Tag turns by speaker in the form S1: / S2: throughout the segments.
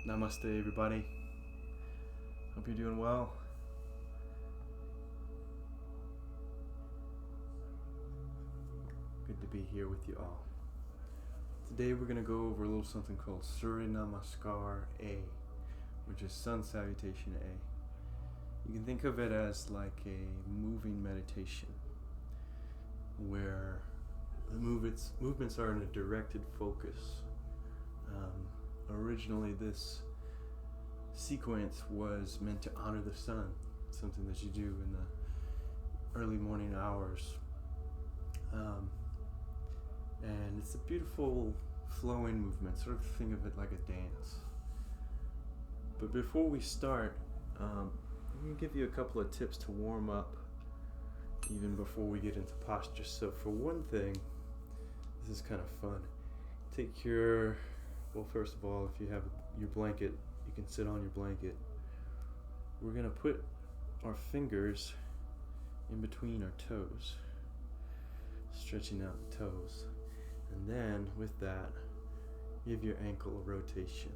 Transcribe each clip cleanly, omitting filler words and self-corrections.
S1: Namaste, everybody. Hope you're doing well. Good to be here with you all. Today we're going to go over a little something called Surya Namaskar A, which is Sun Salutation A. You can think of it as like a moving meditation where the movements are in a directed focus. Originally this sequence was meant to honor the sun, something that you do in the early morning hours. And it's a beautiful flowing movement, sort of think of it like a dance. But before we start, I'm going to give you a couple of tips to warm up even before we get into posture. So for one thing, this is kind of fun. Take your, well, first of all, if you have your blanket, you can sit on your blanket. We're going to put our fingers in between our toes, stretching out the toes. And then with that, give your ankle a rotation.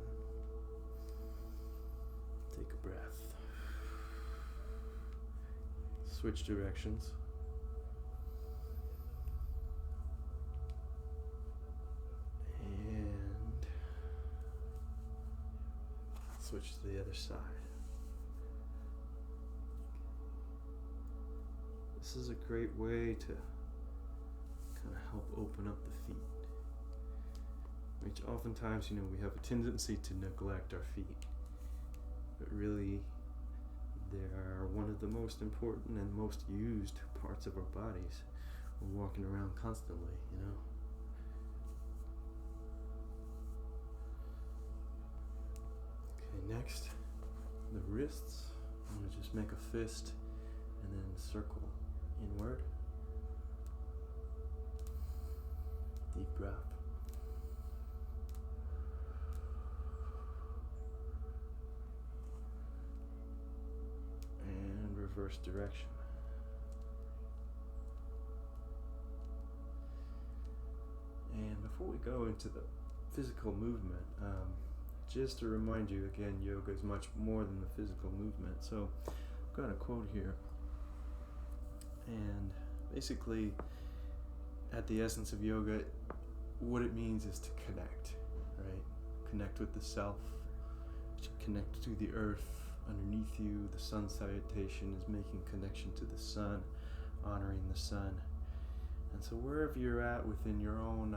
S1: Take a breath. Switch directions. And switch to the other side. This is a great way to kind of help open up the feet, which oftentimes, we have a tendency to neglect our feet, but really they are one of the most important and most used parts of our bodies. We're walking around constantly, Okay, next, the wrists. I'm going to just make a fist and then circle inward. Deep breath. And reverse direction. And before we go into the physical movement, just to remind you again, yoga is much more than the physical movement. So I've got a quote here. And basically, at the essence of yoga, what it means is to connect, right? Connect with the self, connect to the earth underneath you. The sun salutation is making connection to the sun, honoring the sun. And so wherever you're at within your own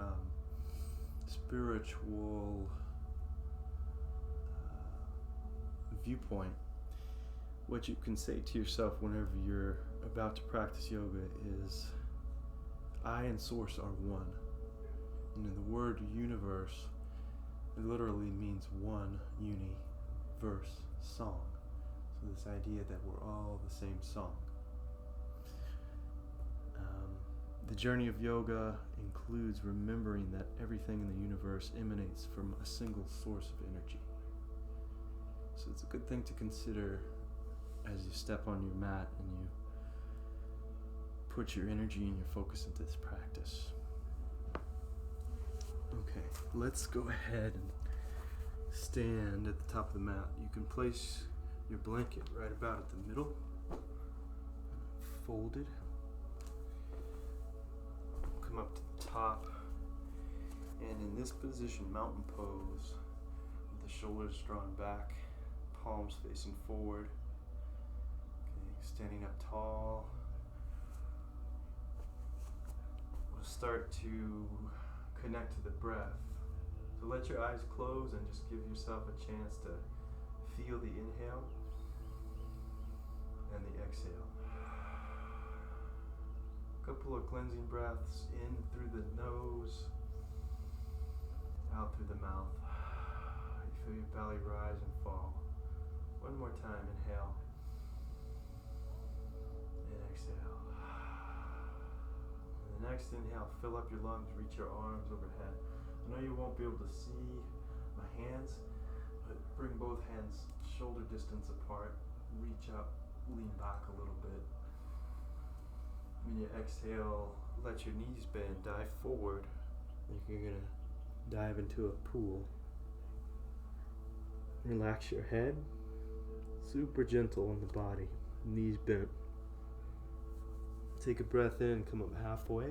S1: spiritual viewpoint, what you can say to yourself whenever you're about to practice yoga is, I and Source are one. The word universe, it literally means one, uni, verse, song. So this idea that we're all the same song. The journey of yoga includes remembering that everything in the universe emanates from a single source of energy. So it's a good thing to consider as you step on your mat and you put your energy and your focus into this practice. Okay, let's go ahead and stand at the top of the mat. You can place your blanket right about at the middle, folded. Come up to the top, and in this position, mountain pose, with the shoulders drawn back, palms facing forward. Okay, standing up tall. We'll start to connect to the breath. So let your eyes close and just give yourself a chance to feel the inhale and the exhale. A couple of cleansing breaths in through the nose, out through the mouth. You feel your belly rise and fall. One more time, inhale and exhale. The next inhale, fill up your lungs, reach your arms overhead. I know you won't be able to see my hands, but bring both hands shoulder distance apart, reach up, lean back a little bit. When you exhale, let your knees bend, dive forward, like you're going to dive into a pool. Relax your head. Super gentle on the body. Knees bent. Take a breath in, come up halfway.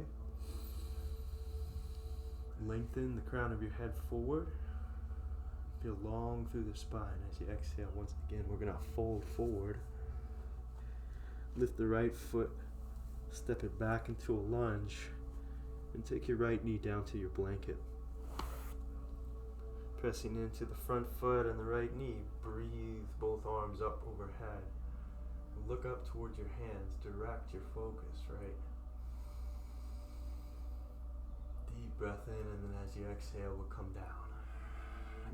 S1: Lengthen the crown of your head forward. Feel long through the spine as you exhale. Once again, we're going to fold forward. Lift the right foot, step it back into a lunge, and take your right knee down to your blanket. Pressing into the front foot and the right knee, breathe both arms up overhead. Look up towards your hands, direct your focus, right? Deep breath in, and then as you exhale, we'll come down.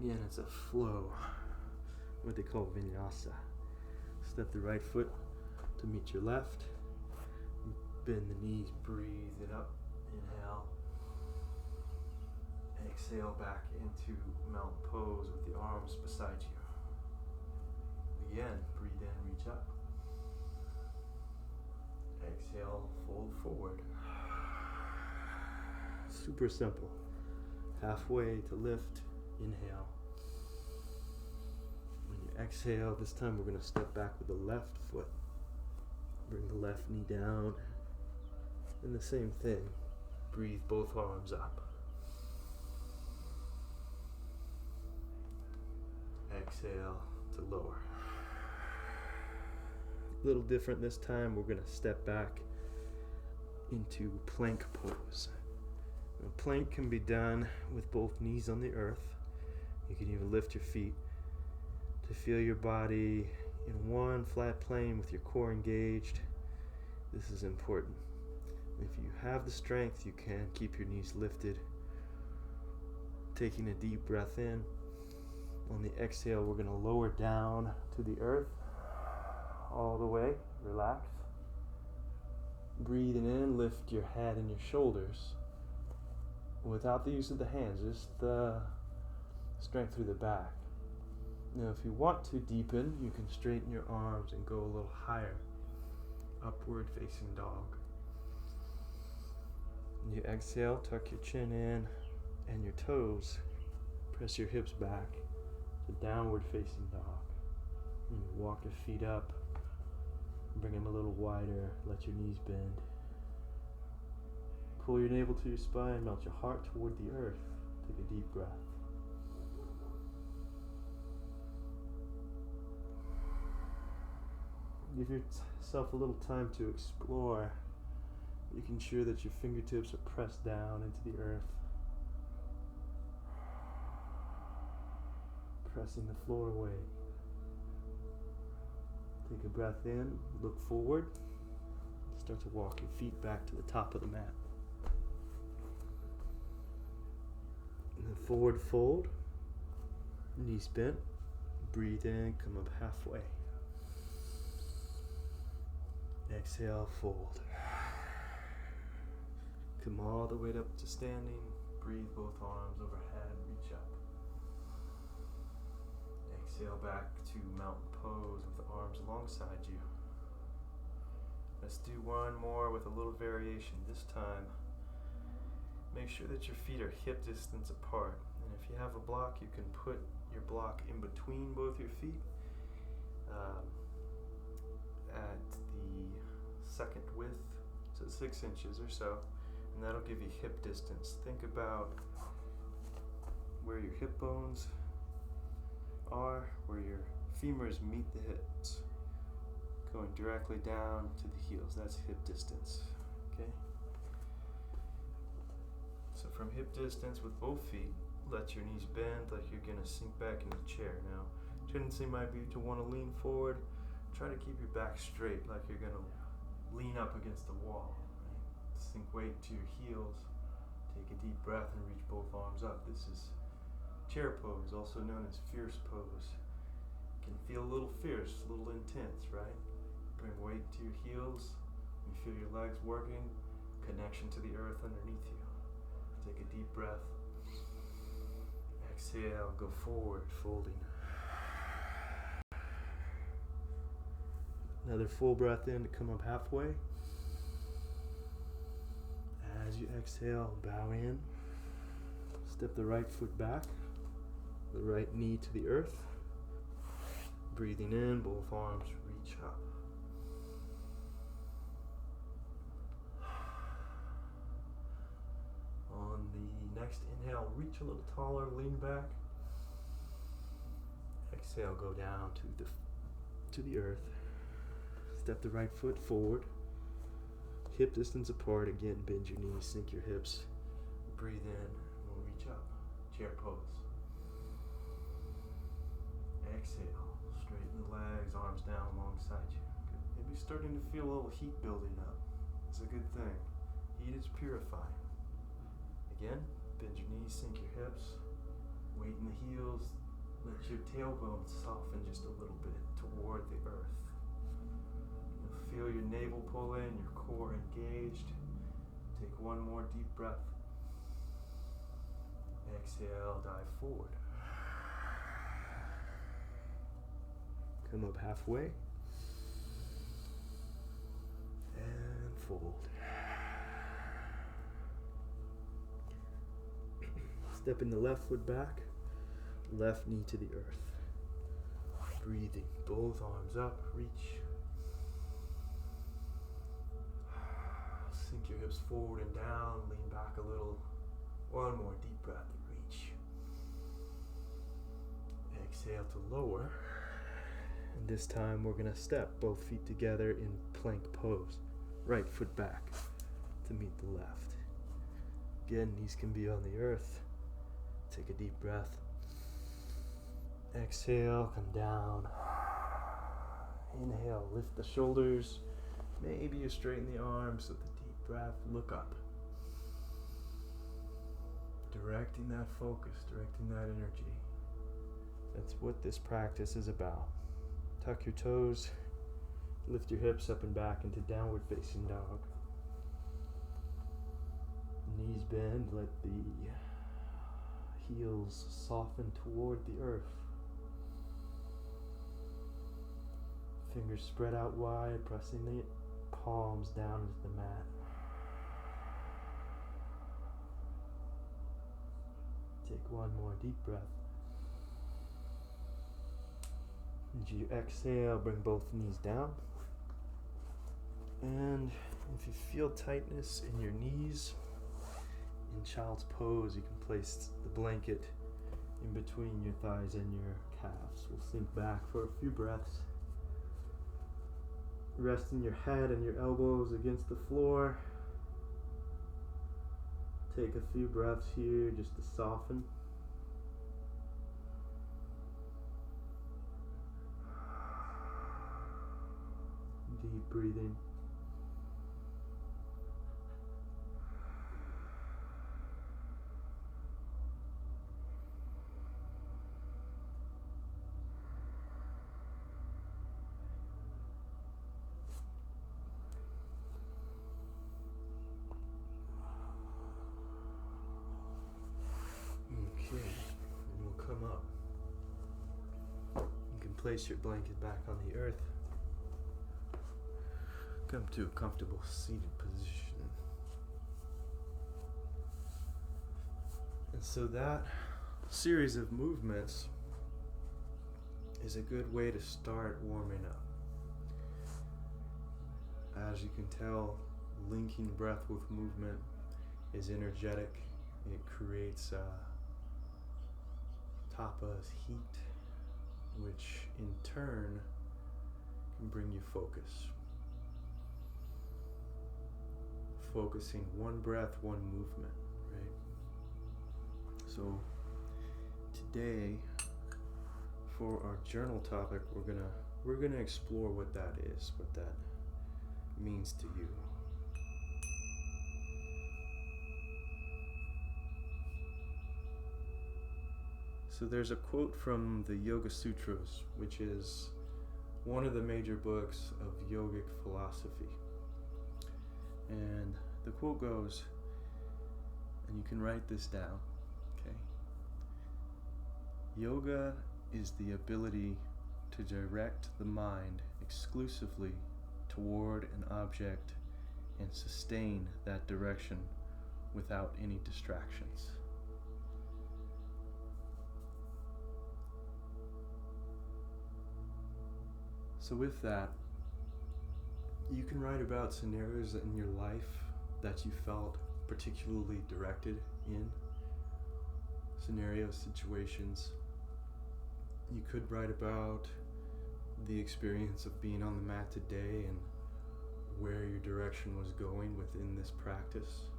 S1: Again, it's a flow, what they call vinyasa. Step the right foot to meet your left. Bend the knees, breathe it up. Inhale. Exhale back into mountain pose with the arms beside you. Again, breathe in, reach up. Exhale, fold forward. Super simple. Halfway to lift, inhale. When you exhale, this time we're going to step back with the left foot. Bring the left knee down. And the same thing. Breathe both arms up. Exhale to lower. A little different this time. We're going to step back into plank pose. Now, plank can be done with both knees on the earth. You can even lift your feet to feel your body in one flat plane with your core engaged. This is important. If you have the strength, you can keep your knees lifted. Taking a deep breath in. On the exhale, we're going to lower down to the earth. All the way. Relax. Breathing in, lift your head and your shoulders. Without the use of the hands, just the strength through the back. Now, if you want to deepen, you can straighten your arms and go a little higher. Upward facing dog. You exhale, tuck your chin in and your toes. Press your hips back to downward facing dog. And you walk your feet up. Bring them a little wider. Let your knees bend. Pull your navel to your spine. Melt your heart toward the earth. Take a deep breath. Give yourself a little time to explore, making sure that your fingertips are pressed down into the earth. Pressing the floor away. Take a breath in, look forward. Start to walk your feet back to the top of the mat. And then forward fold. Knees bent. Breathe in, come up halfway. Exhale, fold. Come all the way up to standing. Breathe both arms overhead, reach up. Exhale back to mountain pose with the arms alongside you. Let's do one more with a little variation. This time, make sure that your feet are hip distance apart. And if you have a block, you can put your block in between both your feet at the second width, so 6 inches or so, and that'll give you hip distance. Think about where your hip bones are, where your femurs meet the hips, going directly down to the heels. That's hip distance. Okay? So from hip distance with both feet, let your knees bend like you're going to sink back in the chair. Now, tendency might be to want to lean forward. Try to keep your back straight like you're going to lean up against the wall. Right? Sink weight to your heels. Take a deep breath and reach both arms up. This is chair pose, also known as fierce pose. Can feel a little fierce, a little intense, right? Bring weight to your heels. You feel your legs working. Connection to the earth underneath you. Take a deep breath. Exhale, go forward, folding. Another full breath in to come up halfway. As you exhale, bow in. Step the right foot back, the right knee to the earth. Breathing in, both arms reach up. On the next inhale, reach a little taller, lean back. Exhale, go down to the earth. Step the right foot forward. Hip distance apart. Again, bend your knees, sink your hips. Breathe in, we'll reach up. Chair pose. Exhale, straighten the legs, arms down alongside you. Good. Maybe starting to feel a little heat building up. It's a good thing. Heat is purifying. Again, bend your knees, sink your hips. Weight in the heels. Let your tailbone soften just a little bit toward the earth. You'll feel your navel pull in, your core engaged. Take one more deep breath. Exhale, dive forward. Come up halfway. And fold. Stepping the left foot back. Left knee to the earth. Breathing, both arms up, reach. Sink your hips forward and down, lean back a little. One more deep breath, reach. Exhale to lower. And this time we're going to step both feet together in plank pose. Right foot back to meet the left. Again, knees can be on the earth. Take a deep breath. Exhale, come down. Inhale, lift the shoulders. Maybe you straighten the arms with a deep breath. Look up. Directing that focus, directing that energy. That's what this practice is about. Tuck your toes. Lift your hips up and back into downward facing dog. Knees bend, let the heels soften toward the earth. Fingers spread out wide, pressing the palms down into the mat. Take one more deep breath. As you exhale, bring both knees down. And if you feel tightness in your knees, in child's pose, you can place the blanket in between your thighs and your calves. We'll sink back for a few breaths. Resting your head and your elbows against the floor. Take a few breaths here just to soften. Deep breathing. Okay, and we'll come up. You can place your blanket back on the earth. Come to a comfortable seated position. And so that series of movements is a good way to start warming up. As you can tell, linking breath with movement is energetic. It creates tapas, heat, which in turn can bring you focus. Focusing one breath, one movement, right? So today, for our journal topic, we're gonna explore what that is, what that means to you. So there's a quote from the Yoga Sutras, which is one of the major books of yogic philosophy. And the quote goes, and you can write this down, okay? Yoga is the ability to direct the mind exclusively toward an object and sustain that direction without any distractions. So with that, you can write about scenarios in your life that you felt particularly directed in. Scenarios, situations. You could write about the experience of being on the mat today and where your direction was going within this practice.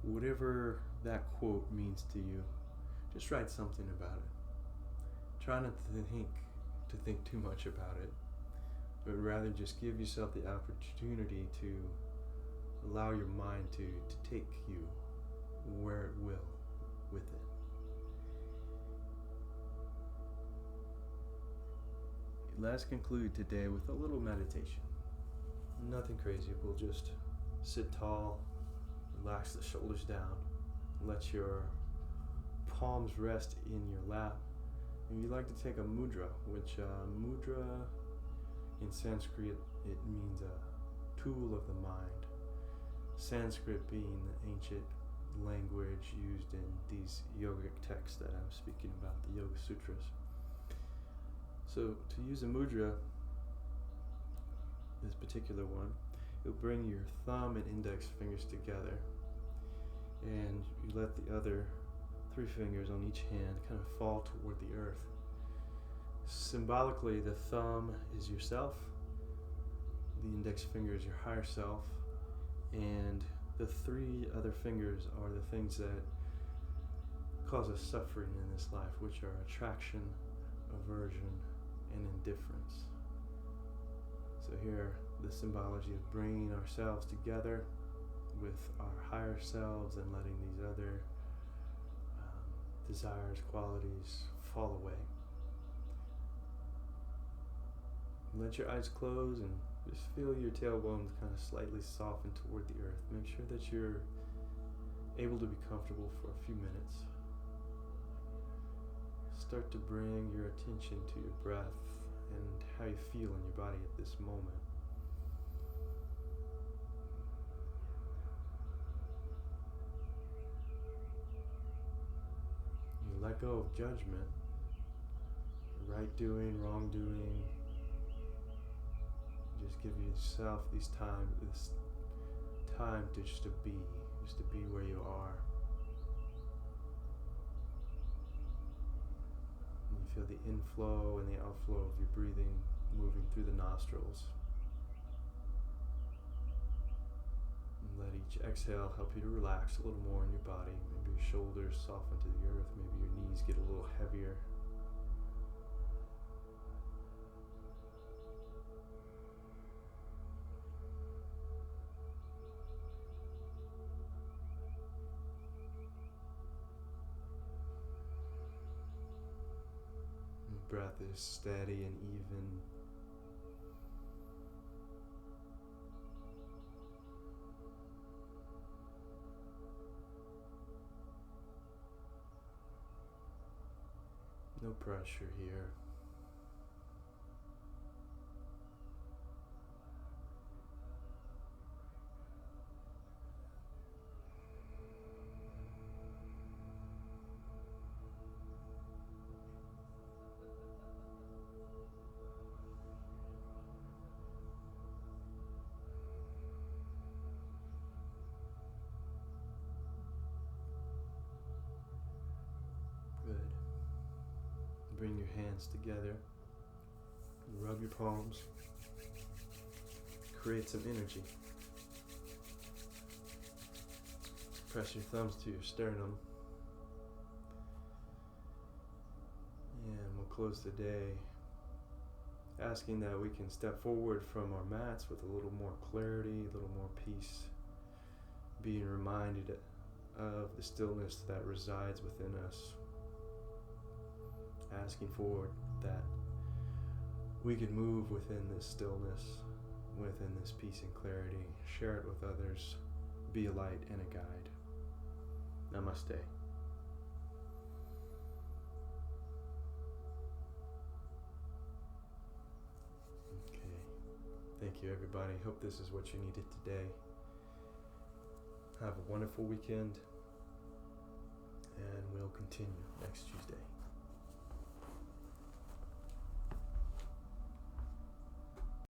S1: Whatever that quote means to you, just write something about it. Try not to think too much about it, but rather just give yourself the opportunity to allow your mind to take you where it will with it. Let's conclude today with a little meditation. Nothing crazy, we'll just sit tall, relax the shoulders down, let your palms rest in your lap. And you'd like to take a mudra, which mudra in Sanskrit, it means a tool of the mind. Sanskrit being the ancient language used in these yogic texts that I'm speaking about, the Yoga Sutras. So to use a mudra, this particular one, you'll bring your thumb and index fingers together, and you let the other 3 fingers on each hand kind of fall toward the earth. Symbolically, the thumb is yourself, the index finger is your higher self, and the 3 other fingers are the things that cause us suffering in this life, which are attraction, aversion, and indifference. So here, the symbology of bringing ourselves together with our higher selves and letting these other desires, qualities fall away. Let your eyes close and just feel your tailbones kind of slightly soften toward the earth. Make sure that you're able to be comfortable for a few minutes. Start to bring your attention to your breath and how you feel in your body at this moment. You let go of judgment, right doing, wrong doing. Just give yourself this time to just to be where you are. And you feel the inflow and the outflow of your breathing moving through the nostrils. And let each exhale help you to relax a little more in your body. Maybe your shoulders soften to the earth, maybe your knees get a little heavier. Breath is steady and even. No pressure here. Bring your hands together, rub your palms, create some energy. Press your thumbs to your sternum, and we'll close the day asking that we can step forward from our mats with a little more clarity, a little more peace, being reminded of the stillness that resides within us. Asking for that we could move within this stillness, within this peace and clarity, share it with others, be a light and a guide. Namaste. Okay. Thank you, everybody. Hope this is what you needed today. Have a wonderful weekend, and we'll continue next Tuesday.